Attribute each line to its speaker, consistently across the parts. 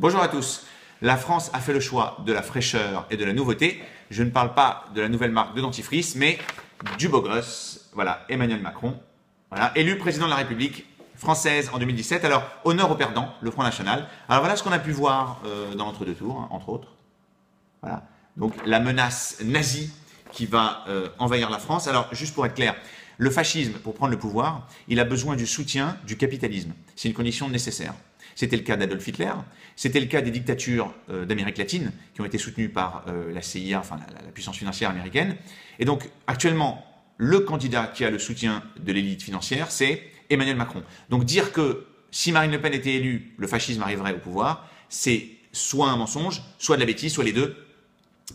Speaker 1: Bonjour à tous. La France a fait le choix de la fraîcheur et de la nouveauté. Je ne parle pas de la nouvelle marque de dentifrice, mais du beau gosse. Voilà, Emmanuel Macron, voilà, élu président de la République française en 2017. Alors, honneur au perdant, le Front National. Alors voilà ce qu'on a pu voir dans l'entre-deux tours, hein, entre autres. Voilà. Donc la menace nazie qui va envahir la France. Alors, juste pour être clair, le fascisme, pour prendre le pouvoir, il a besoin du soutien du capitalisme. C'est une condition nécessaire. C'était le cas d'Adolf Hitler, c'était le cas des dictatures d'Amérique latine qui ont été soutenues par la CIA, enfin la puissance financière américaine. Et donc, actuellement, le candidat qui a le soutien de l'élite financière, c'est Emmanuel Macron. Donc dire que si Marine Le Pen était élue, le fascisme arriverait au pouvoir, c'est soit un mensonge, soit de la bêtise, soit les deux.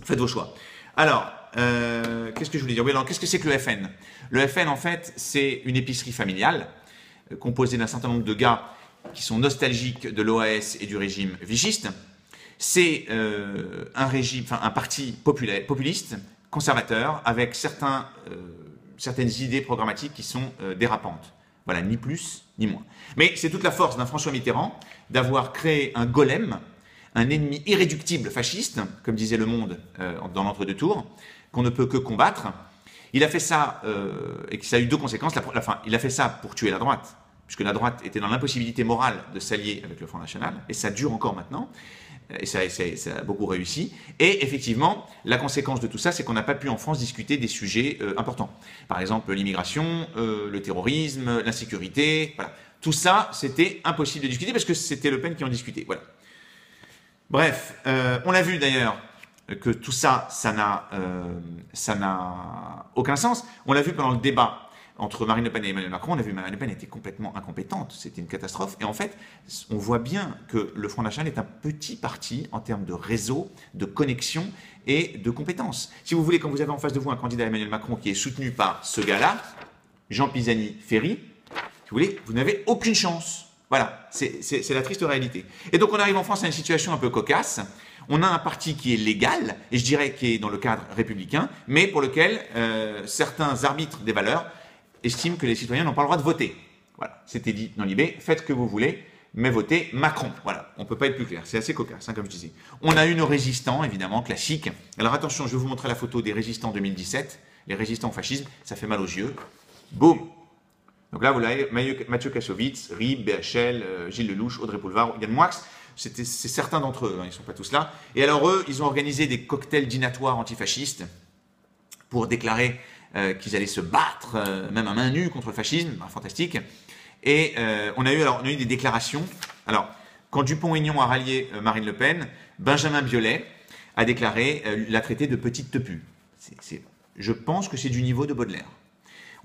Speaker 1: Faites vos choix. Alors, qu'est-ce que je voulais dire? Oui, alors, qu'est-ce que c'est que le FN? Le FN, en fait, c'est une épicerie familiale composée d'un certain nombre de gars qui sont nostalgiques de l'OAS et du régime vichiste. C'est un régime, enfin un parti populiste, conservateur, avec certaines idées programmatiques qui sont dérapantes. Voilà, ni plus ni moins. Mais c'est toute la force d'un François Mitterrand d'avoir créé un golem, un ennemi irréductible fasciste, comme disait Le Monde dans l'entre-deux tours, qu'on ne peut que combattre. Il a fait ça, et que ça a eu deux conséquences. Il a fait ça pour tuer la droite, puisque la droite était dans l'impossibilité morale de s'allier avec le Front National, et ça dure encore maintenant, et ça a beaucoup réussi. Et effectivement, la conséquence de tout ça, c'est qu'on n'a pas pu en France discuter des sujets importants. Par exemple, l'immigration, le terrorisme, l'insécurité, voilà. Tout ça, c'était impossible de discuter, parce que c'était Le Pen qui en discutait. Voilà. Bref, on a vu d'ailleurs que tout ça, ça n'a aucun sens. On l'a vu pendant le débat entre Marine Le Pen et Emmanuel Macron. On a vu que Marine Le Pen était complètement incompétente, c'était une catastrophe. Et en fait, on voit bien que le Front National est un petit parti en termes de réseau, de connexion et de compétences. Si vous voulez, quand vous avez en face de vous un candidat Emmanuel Macron qui est soutenu par ce gars-là, Jean Pisani-Ferry, si vous voulez, vous n'avez aucune chance. Voilà, c'est la triste réalité. Et donc on arrive en France à une situation un peu cocasse. On a un parti qui est légal, et je dirais qui est dans le cadre républicain, mais pour lequel certains arbitres des valeurs estiment que les citoyens n'ont pas le droit de voter. Voilà, c'était dit dans l'IB, faites ce que vous voulez, mais votez Macron. Voilà, on ne peut pas être plus clair, c'est assez cocasse, hein, comme je disais. On a eu nos résistants, évidemment, classiques. Alors attention, je vais vous montrer la photo des résistants 2017, les résistants au fascisme, ça fait mal aux yeux. Boum. Donc là, vous l'avez, Mathieu Kassovitz, Rib, BHL, Gilles Lelouch, Audrey Pulvar, Yann Moix, c'est certains d'entre eux, hein, ils ne sont pas tous là. Et alors eux, ils ont organisé des cocktails dînatoires antifascistes pour déclarer qu'ils allaient se battre, même à main nue, contre le fascisme, ben, fantastique. Et on a eu des déclarations. Alors, quand Dupont-Aignan a rallié Marine Le Pen, Benjamin Biolay a déclaré, l'a traité de petite tepu. Je pense que c'est du niveau de Baudelaire.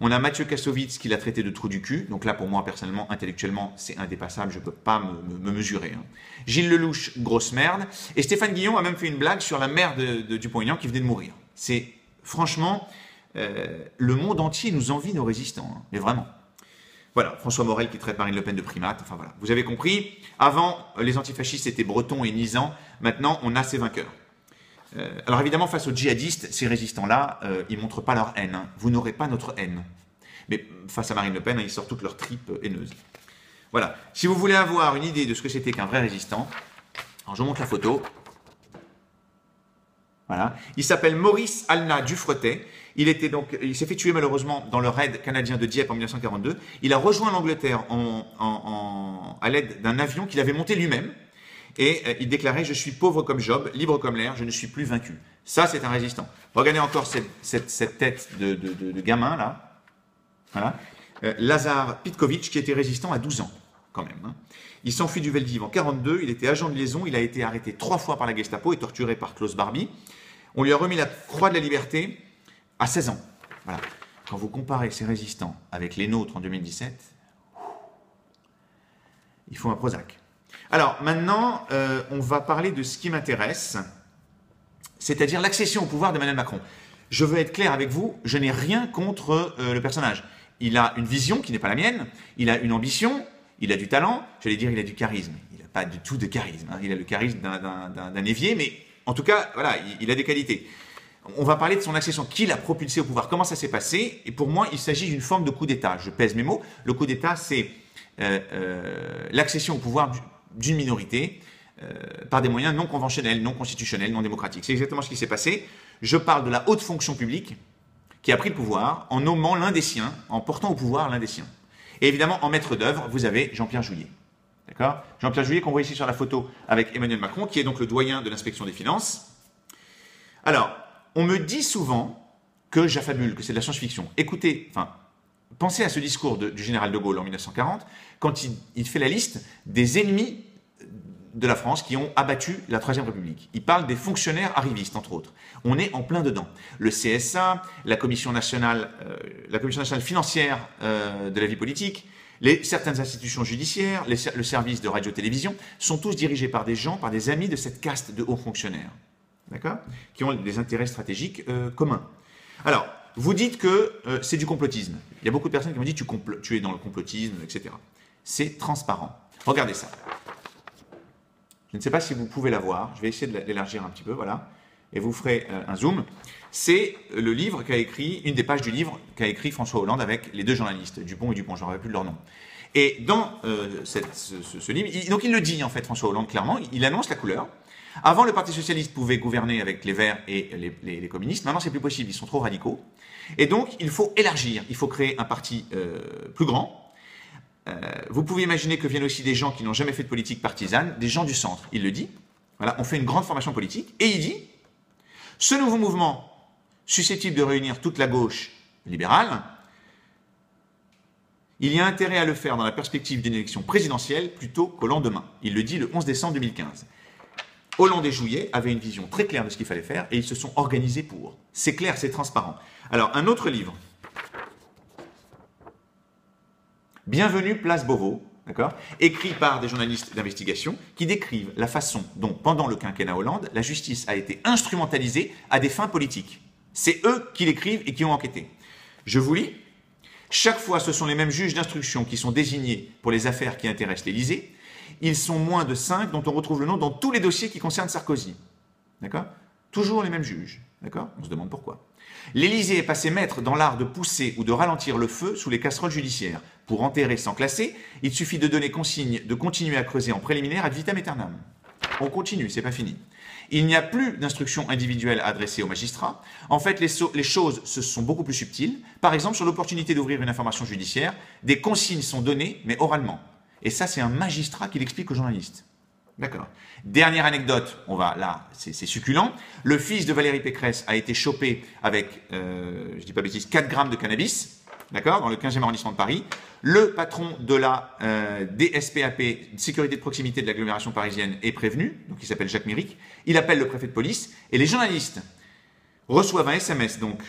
Speaker 1: On a Mathieu Kassovitz qui l'a traité de trou du cul. Donc là, pour moi, personnellement, intellectuellement, c'est indépassable. Je ne peux pas me mesurer. Hein. Gilles Lelouch, grosse merde. Et Stéphane Guillon a même fait une blague sur la mère de Dupont-Aignan qui venait de mourir. C'est franchement... le monde entier nous envie nos résistants, hein, mais vraiment. Voilà, François Morel qui traite Marine Le Pen de primate, enfin voilà. Vous avez compris, avant, les antifascistes étaient bretons et nisans, maintenant, on a ces vainqueurs. Alors évidemment, face aux djihadistes, ces résistants-là, ils ne montrent pas leur haine. Hein. Vous n'aurez pas notre haine. Mais face à Marine Le Pen, hein, ils sortent toutes leurs tripes haineuses. Voilà. Si vous voulez avoir une idée de ce que c'était qu'un vrai résistant, alors je vous montre la photo. Voilà. Il s'appelle Maurice Alna Dufretet. Il s'est fait tuer malheureusement dans le raid canadien de Dieppe en 1942. Il a rejoint l'Angleterre à l'aide d'un avion qu'il avait monté lui-même. Et il déclarait « Je suis pauvre comme Job, libre comme l'air, je ne suis plus vaincu ». Ça, c'est un résistant. Regardez encore cette tête de gamin, là. Voilà. Lazar Pitkovitch, qui était résistant à 12 ans, quand même. Hein. Il s'enfuit du Veldiv en 1942, il était agent de liaison, il a été arrêté 3 fois par la Gestapo et torturé par Klaus Barbie. On lui a remis la Croix de la Liberté à 16 ans. Voilà. Quand vous comparez ces résistants avec les nôtres en 2017, il faut un Prozac. Alors maintenant, on va parler de ce qui m'intéresse, c'est-à-dire l'accession au pouvoir d'Emmanuel Macron. Je veux être clair avec vous, je n'ai rien contre le personnage. Il a une vision qui n'est pas la mienne, il a une ambition, il a du talent, j'allais dire il a du charisme. Il n'a pas du tout de charisme, hein. Il a le charisme d'un évier, mais en tout cas, voilà, il a des qualités. On va parler de son accession, qui l'a propulsé au pouvoir, comment ça s'est passé, et pour moi, il s'agit d'une forme de coup d'État. Je pèse mes mots, le coup d'État, c'est l'accession au pouvoir d'une minorité par des moyens non conventionnels, non constitutionnels, non démocratiques. C'est exactement ce qui s'est passé. Je parle de la haute fonction publique qui a pris le pouvoir en nommant l'un des siens, en portant au pouvoir l'un des siens. Et évidemment, en maître d'œuvre, vous avez Jean-Pierre Jouyet. D'accord ? Jean-Pierre Jouyet, qu'on voit ici sur la photo avec Emmanuel Macron, qui est donc le doyen de l'inspection des finances. Alors, on me dit souvent que j'affabule, que c'est de la science-fiction. Écoutez, pensez à ce discours du général de Gaulle en 1940, quand il fait la liste des ennemis de la France qui ont abattu la Troisième République. Il parle des fonctionnaires arrivistes, entre autres. On est en plein dedans. Le CSA, la Commission nationale financière de la vie politique, certaines institutions judiciaires, le service de radio-télévision, sont tous dirigés par des gens, par des amis de cette caste de hauts fonctionnaires, d'accord, qui ont des intérêts stratégiques communs. Alors, vous dites que c'est du complotisme. Il y a beaucoup de personnes qui m'ont dit tu es dans le complotisme, etc. C'est transparent. Regardez ça. Je ne sais pas si vous pouvez la voir. Je vais essayer de l'élargir un petit peu, voilà. Et vous ferez un zoom. C'est le livre qu'a écrit, une des pages du livre qu'a écrit François Hollande avec les deux journalistes, Dupont et Dupont, je ne me rappelle plus de leur nom. Et dans ce livre, donc il le dit en fait, François Hollande, clairement, il annonce la couleur. Avant, le Parti Socialiste pouvait gouverner avec les Verts et les communistes. Maintenant, c'est plus possible, ils sont trop radicaux. Et donc, il faut élargir, il faut créer un parti plus grand. Vous pouvez imaginer que viennent aussi des gens qui n'ont jamais fait de politique partisane, des gens du centre. Il le dit. Voilà, on fait une grande formation politique. Et il dit, ce nouveau mouvement susceptible de réunir toute la gauche libérale, il y a intérêt à le faire dans la perspective d'une élection présidentielle plutôt qu'au lendemain. Il le dit le 11 décembre 2015. Hollande et Jouyet avaient une vision très claire de ce qu'il fallait faire et ils se sont organisés pour. C'est clair, c'est transparent. Alors, un autre livre. Bienvenue, place Beauvau, d'accord, écrit par des journalistes d'investigation qui décrivent la façon dont, pendant le quinquennat Hollande, la justice a été instrumentalisée à des fins politiques. C'est eux qui l'écrivent et qui ont enquêté. Je vous lis. Chaque fois, ce sont les mêmes juges d'instruction qui sont désignés pour les affaires qui intéressent l'Élysée. Ils sont moins de 5 dont on retrouve le nom dans tous les dossiers qui concernent Sarkozy. D'accord ? Toujours les mêmes juges. D'accord ? On se demande pourquoi. L'Élysée est passé maître dans l'art de pousser ou de ralentir le feu sous les casseroles judiciaires. Pour enterrer sans classer, il suffit de donner consigne de continuer à creuser en préliminaire ad vitam aeternam. On continue, c'est pas fini. Il n'y a plus d'instructions individuelles adressées aux magistrats. En fait, les choses se sont beaucoup plus subtiles. Par exemple, sur l'opportunité d'ouvrir une information judiciaire, des consignes sont données, mais oralement. Et ça, c'est un magistrat qui l'explique aux journalistes. D'accord. Dernière anecdote, c'est succulent. Le fils de Valérie Pécresse a été chopé avec, je dis pas bêtise, 4 grammes de cannabis, d'accord, dans le 15e arrondissement de Paris. Le patron de la DSPAP, sécurité de proximité de l'agglomération parisienne, est prévenu, donc il s'appelle Jacques Méric. Il appelle le préfet de police et les journalistes reçoivent un SMS, donc,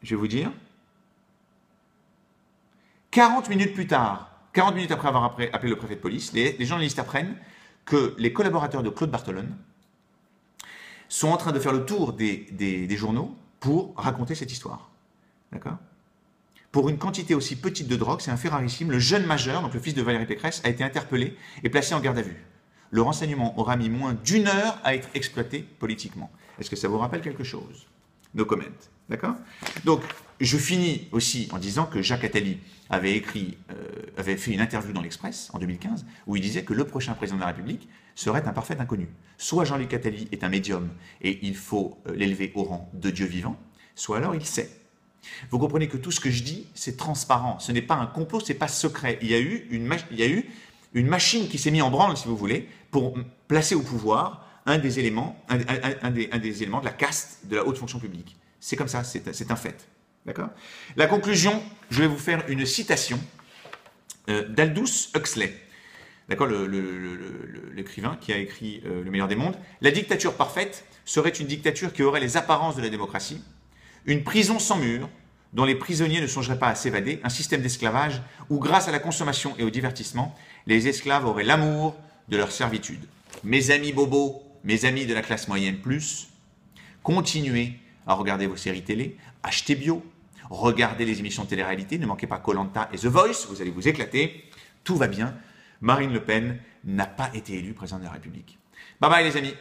Speaker 1: je vais vous dire, 40 minutes plus tard, 40 minutes après avoir appelé le préfet de police, les journalistes apprennent que les collaborateurs de Claude Barthelone sont en train de faire le tour des journaux pour raconter cette histoire. D'accord ? Pour une quantité aussi petite de drogue, c'est un fait rarissime. Le jeune majeur, donc le fils de Valérie Pécresse, a été interpellé et placé en garde à vue. Le renseignement aura mis moins d'1 heure à être exploité politiquement. Est-ce que ça vous rappelle quelque chose ? No comment. D'accord ? Donc, je finis aussi en disant que Jacques Attali avait fait une interview dans l'Express en 2015 où il disait que le prochain président de la République serait un parfait inconnu. Soit Jean-Luc Attali est un médium et il faut l'élever au rang de Dieu vivant, soit alors il sait. Vous comprenez que tout ce que je dis, c'est transparent. Ce n'est pas un complot, ce n'est pas secret. Il y a eu une machine qui s'est mise en branle, si vous voulez, pour placer au pouvoir un des éléments de la caste de la haute fonction publique. C'est comme ça, c'est un fait. D'accord ? La conclusion, je vais vous faire une citation d'Aldous Huxley. D'accord, l'écrivain qui a écrit Le meilleur des mondes. La dictature parfaite serait une dictature qui aurait les apparences de la démocratie, une prison sans murs, dont les prisonniers ne songeraient pas à s'évader, un système d'esclavage où, grâce à la consommation et au divertissement, les esclaves auraient l'amour de leur servitude. Mes amis bobos, mes amis de la classe moyenne plus, continuez à regarder vos séries télé, achetez bio, regardez les émissions de télé-réalité, ne manquez pas Koh-Lanta et The Voice, vous allez vous éclater, tout va bien. Marine Le Pen n'a pas été élue présidente de la République. Bye bye les amis.